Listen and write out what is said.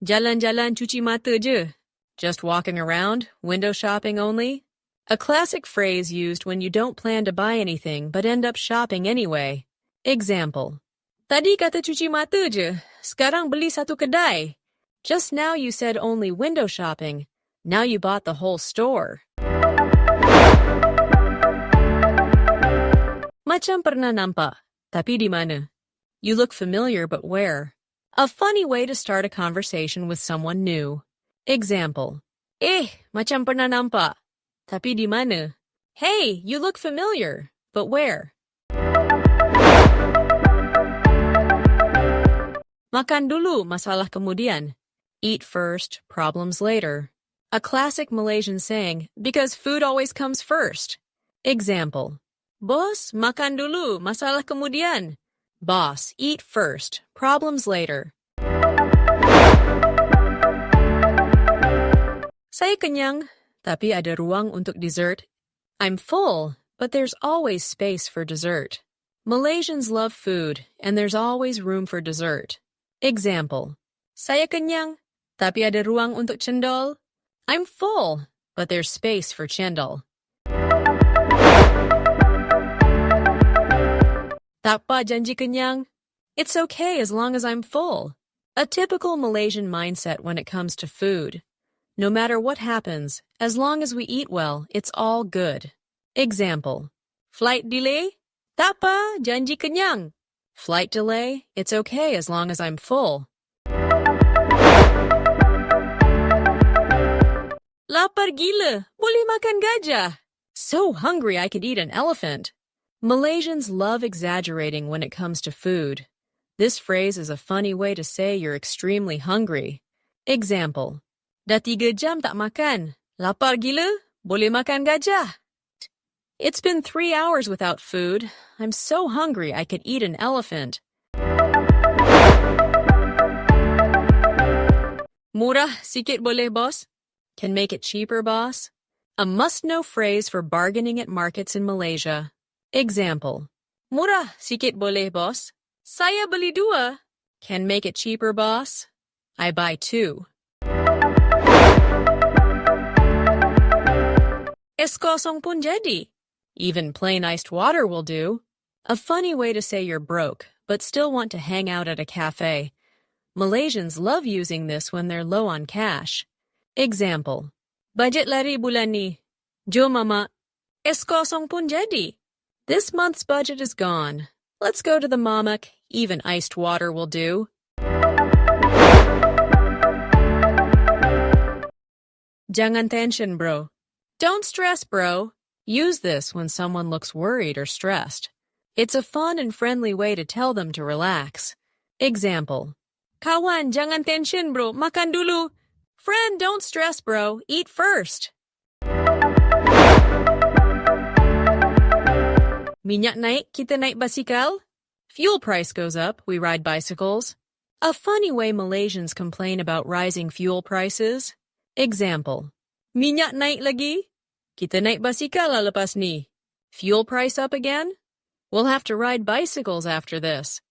Jalan-jalan cuci mata je. Just walking around, window shopping only. A classic phrase used when you don't plan to buy anything but end up shopping anyway. Example. Tadi kata cuci mata je, sekarang beli satu kedai. Just now you said only window shopping. Now you bought the whole store. Macam pernah nampak, tapi di mana? You look familiar but where? A funny way to start a conversation with someone new. Example. Macam pernah nampak, tapi di mana? Hey, you look familiar, but where? Makan dulu, masalah kemudian. Eat first, problems later. A classic Malaysian saying, because food always comes first. Example. Bos, makan dulu, masalah kemudian. Boss, eat first, problems later. Saya kenyang, tapi ada ruang untuk dessert. I'm full, but there's always space for dessert. Malaysians love food, and there's always room for dessert. Example. Saya kenyang, tapi ada ruang untuk cendol. I'm full, but there's space for cendol. Tak apa janji kenyang. It's okay as long as I'm full. A typical Malaysian mindset when it comes to food. No matter what happens, as long as we eat well, it's all good. Example. Flight delay? Tak apa, janji kenyang. Flight delay? It's okay as long as I'm full. Lapar gila, boleh makan gajah. So hungry I could eat an elephant. Malaysians love exaggerating when it comes to food. This phrase is a funny way to say you're extremely hungry. Example. Dah 3 jam tak makan. Lapar gila, boleh makan gajah. It's been 3 hours without food. I'm so hungry I could eat an elephant. Murah, sikit boleh, boss? Can make it cheaper, boss? A must-know phrase for bargaining at markets in Malaysia. Example. Murah, sikit boleh, boss? Saya beli 2. Can make it cheaper, boss? I buy 2. Kosong pun jadi. Even plain iced water will do. A funny way to say you're broke, but still want to hang out at a cafe. Malaysians love using this when they're low on cash. Example. Budget lari bulan ni. Jom mama. Kosong pun jadi. This month's budget is gone. Let's go to the mamak. Even iced water will do. Jangan tension, bro. Don't stress, bro. Use this when someone looks worried or stressed. It's a fun and friendly way to tell them to relax. Example. Kawan, jangan tension, bro. Makan dulu. Friend, don't stress, bro. Eat first. Minyak naik, kita naik basikal. Fuel price goes up, we ride bicycles. A funny way Malaysians complain about rising fuel prices. Example. Minyak naik lagi? Kita naik basikal lah lepas ni. Fuel price up again? We'll have to ride bicycles after this.